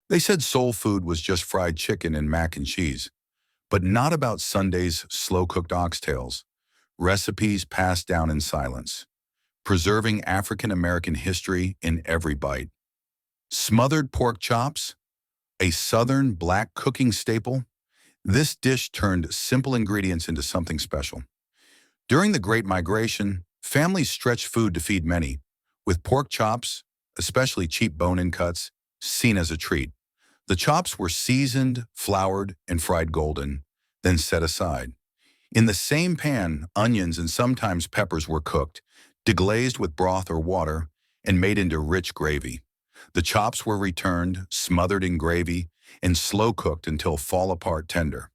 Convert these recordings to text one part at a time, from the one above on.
They said soul food was just fried chicken and mac and cheese, but not about Sunday's slow-cooked oxtails, recipes passed down in silence, preserving African American history in every bite. Smothered pork chops, a Southern black cooking staple, this dish turned simple ingredients into something special. During the Great Migration, families stretched food to feed many, with pork chops, especially cheap bone-in cuts, seen as a treat. The chops were seasoned, floured, and fried golden, then set aside. In the same pan, onions and sometimes peppers were cooked, deglazed with broth or water, and made into rich gravy. The chops were returned, smothered in gravy, and slow-cooked until fall-apart tender.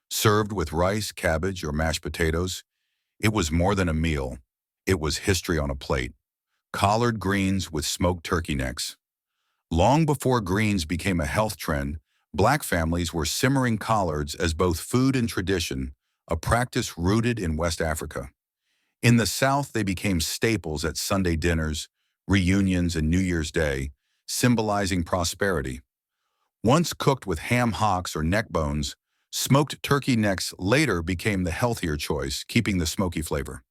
Served with rice, cabbage, or mashed potatoes, it was more than a meal. It was history on a plate. Collard greens with smoked turkey necks. Long before greens became a health trend, Black families were simmering collards as both food and tradition, a practice rooted in West Africa. In the South, they became staples at Sunday dinners, reunions, and New Year's Day, symbolizing prosperity. Once cooked with ham hocks or neck bones, smoked turkey necks later became the healthier choice, keeping the smoky flavor.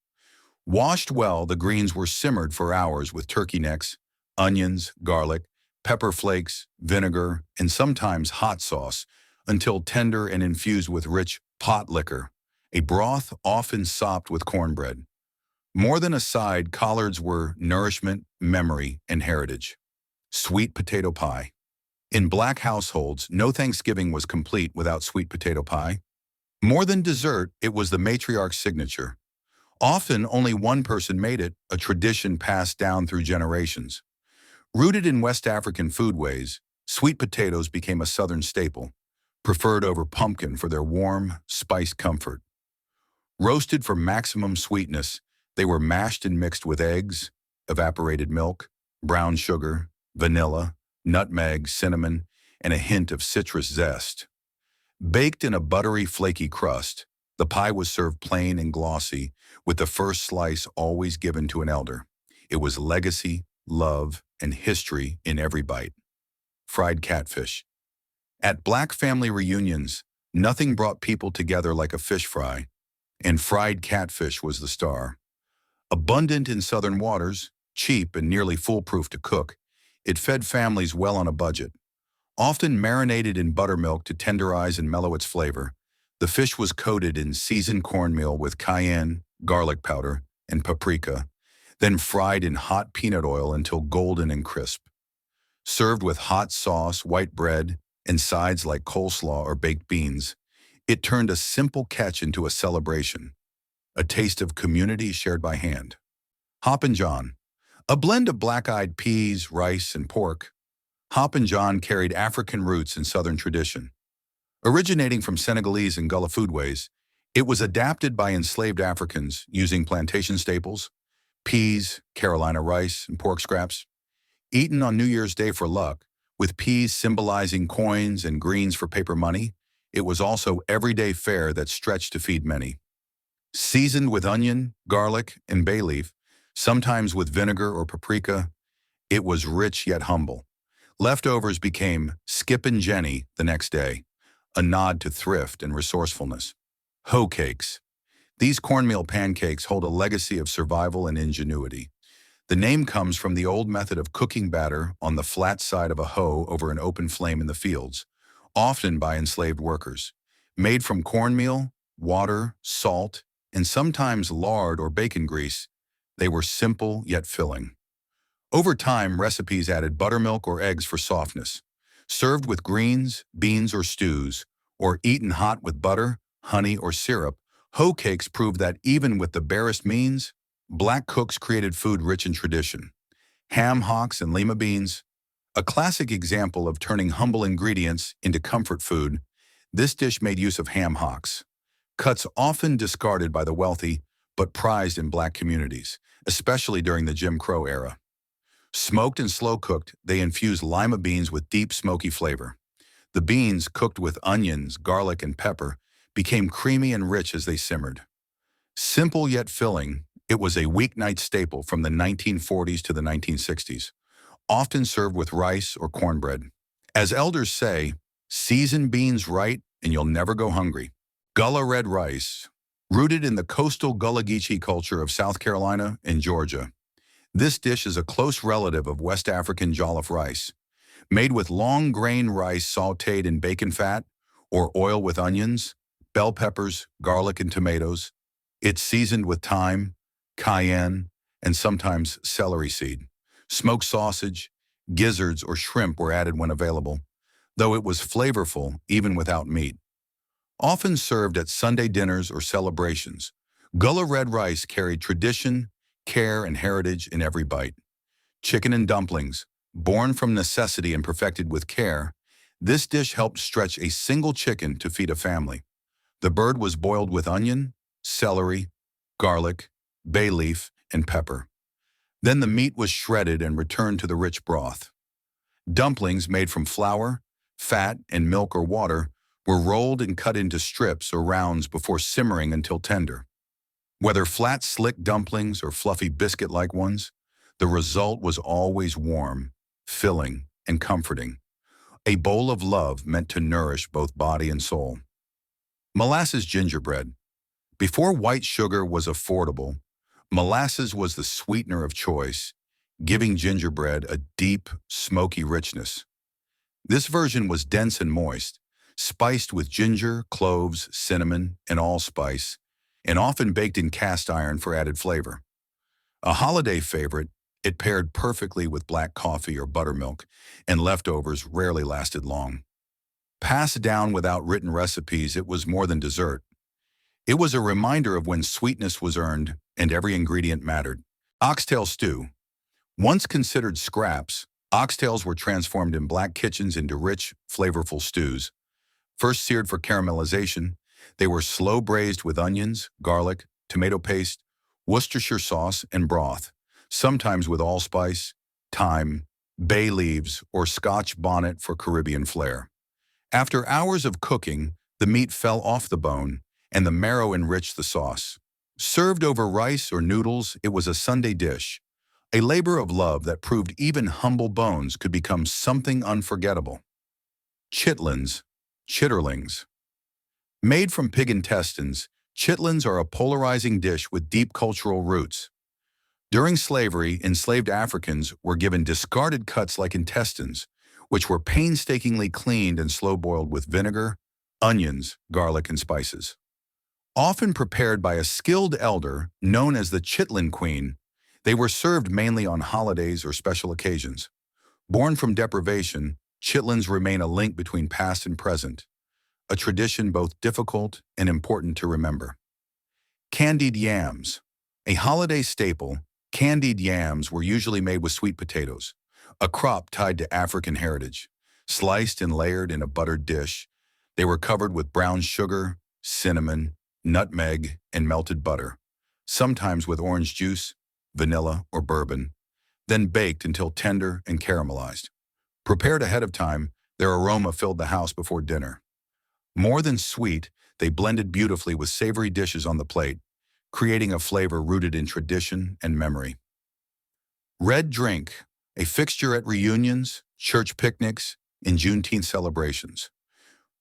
Washed well, the greens were simmered for hours with turkey necks, onions, garlic, pepper flakes, vinegar, and sometimes hot sauce until tender and infused with rich pot liquor, a broth often sopped with cornbread. More than a side, collards were nourishment, memory, and heritage. Sweet potato pie. In Black households, no Thanksgiving was complete without sweet potato pie. More than dessert, it was the matriarch's signature. Often only one person made it, a tradition passed down through generations. Rooted in West African foodways, sweet potatoes became a Southern staple, preferred over pumpkin for their warm, spiced comfort. Roasted for maximum sweetness, they were mashed and mixed with eggs, evaporated milk, brown sugar, vanilla, nutmeg, cinnamon, and a hint of citrus zest. Baked in a buttery, flaky crust, the pie was served plain and glossy, with the first slice always given to an elder. It was legacy, love, and history in every bite. Fried catfish. At Black family reunions, nothing brought people together like a fish fry, and fried catfish was the star. Abundant in southern waters, cheap and nearly foolproof to cook, it fed families well on a budget. Often marinated in buttermilk to tenderize and mellow its flavor, the fish was coated in seasoned cornmeal with cayenne, garlic powder, and paprika, then fried in hot peanut oil until golden and crisp. Served with hot sauce, white bread, and sides like coleslaw or baked beans, it turned a simple catch into a celebration, a taste of community shared by hand. Hoppin' John, a blend of black-eyed peas, rice, and pork. Hoppin' John carried African roots in Southern tradition. Originating from Senegalese and Gullah foodways, it was adapted by enslaved Africans using plantation staples, peas, Carolina rice, and pork scraps. Eaten on New Year's Day for luck, with peas symbolizing coins and greens for paper money, it was also everyday fare that stretched to feed many. Seasoned with onion, garlic, and bay leaf, sometimes with vinegar or paprika, it was rich yet humble. Leftovers became Skippin' Jenny the next day, a nod to thrift and resourcefulness. Hoe cakes. These cornmeal pancakes hold a legacy of survival and ingenuity. The name comes from the old method of cooking batter on the flat side of a hoe over an open flame in the fields, often by enslaved workers. Made from cornmeal, water, salt, and sometimes lard or bacon grease, they were simple yet filling. Over time, recipes added buttermilk or eggs for softness. Served with greens, beans, or stews, or eaten hot with butter, honey, or syrup, hoe cakes proved that even with the barest means, Black cooks created food rich in tradition. Ham hocks and lima beans, a classic example of turning humble ingredients into comfort food, this dish made use of ham hocks, cuts often discarded by the wealthy but prized in Black communities, especially during the Jim Crow era. Smoked and slow-cooked, they infused lima beans with deep smoky flavor. The beans, cooked with onions, garlic, and pepper, became creamy and rich as they simmered. Simple yet filling, it was a weeknight staple from the 1940s to the 1960s, often served with rice or cornbread. As elders say, season beans right and you'll never go hungry. Gullah red rice. Rooted in the coastal Gullah Geechee culture of South Carolina and Georgia, this dish is a close relative of West African jollof rice. Made with long grain rice sautéed in bacon fat or oil with onions, bell peppers, garlic, and tomatoes. It's seasoned with thyme, cayenne, and sometimes celery seed. Smoked sausage, gizzards, or shrimp were added when available, though it was flavorful even without meat. Often served at Sunday dinners or celebrations, Gullah red rice carried tradition, care, and heritage in every bite. Chicken and dumplings, born from necessity and perfected with care, this dish helped stretch a single chicken to feed a family. The bird was boiled with onion, celery, garlic, bay leaf, and pepper. Then the meat was shredded and returned to the rich broth. Dumplings made from flour, fat, and milk or water were rolled and cut into strips or rounds before simmering until tender. Whether flat, slick dumplings or fluffy biscuit-like ones, the result was always warm, filling, and comforting. A bowl of love meant to nourish both body and soul. Molasses gingerbread. Before white sugar was affordable, molasses was the sweetener of choice, giving gingerbread a deep, smoky richness. This version was dense and moist, spiced with ginger, cloves, cinnamon, and allspice, and often baked in cast iron for added flavor. A holiday favorite, it paired perfectly with black coffee or buttermilk, and leftovers rarely lasted long. Passed down without written recipes, it was more than dessert. It was a reminder of when sweetness was earned and every ingredient mattered. Oxtail stew. Once considered scraps, oxtails were transformed in black kitchens into rich, flavorful stews. First seared for caramelization, they were slow braised with onions, garlic, tomato paste, Worcestershire sauce, and broth, sometimes with allspice, thyme, bay leaves, or Scotch bonnet for Caribbean flair. After hours of cooking, the meat fell off the bone, and the marrow enriched the sauce. Served over rice or noodles, it was a Sunday dish, a labor of love that proved even humble bones could become something unforgettable. Chitlins, chitterlings. Made from pig intestines, chitlins are a polarizing dish with deep cultural roots. During slavery, enslaved Africans were given discarded cuts like intestines, which were painstakingly cleaned and slow-boiled with vinegar, onions, garlic, and spices. Often prepared by a skilled elder known as the chitlin queen, they were served mainly on holidays or special occasions. Born from deprivation, chitlins remain a link between past and present, a tradition both difficult and important to remember. Candied yams. A holiday staple, candied yams were usually made with sweet potatoes, a crop tied to African heritage. Sliced and layered in a buttered dish, they were covered with brown sugar, cinnamon, nutmeg, and melted butter, sometimes with orange juice, vanilla, or bourbon, then baked until tender and caramelized. Prepared ahead of time, their aroma filled the house before dinner. More than sweet, they blended beautifully with savory dishes on the plate, creating a flavor rooted in tradition and memory. Red drink, a fixture at reunions, church picnics, and Juneteenth celebrations.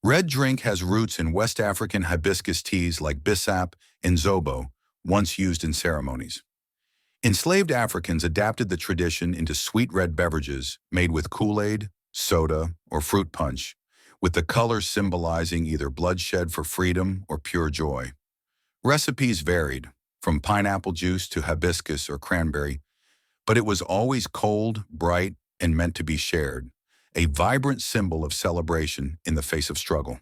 Red drink has roots in West African hibiscus teas like bissap and zobo, once used in ceremonies. Enslaved Africans adapted the tradition into sweet red beverages made with Kool-Aid, soda, or fruit punch, with the color symbolizing either bloodshed for freedom or pure joy. Recipes varied, from pineapple juice to hibiscus or cranberry, but it was always cold, bright, and meant to be shared, a vibrant symbol of celebration in the face of struggle.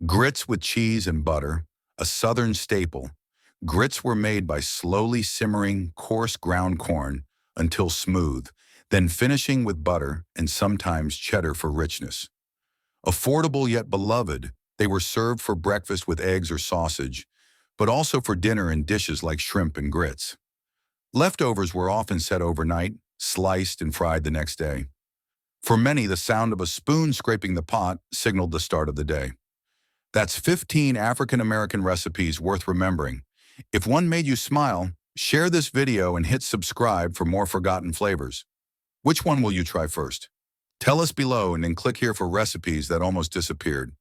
Grits with cheese and butter, a Southern staple. Grits were made by slowly simmering coarse ground corn until smooth, then finishing with butter and sometimes cheddar for richness. Affordable yet beloved, they were served for breakfast with eggs or sausage, but also for dinner in dishes like shrimp and grits. Leftovers were often set overnight, sliced and fried the next day. For many, the sound of a spoon scraping the pot signaled the start of the day. That's 15 African-American recipes worth remembering. If one made you smile, share this video and hit subscribe for more forgotten flavors. Which one will you try first? Tell us below and then click here for recipes that almost disappeared.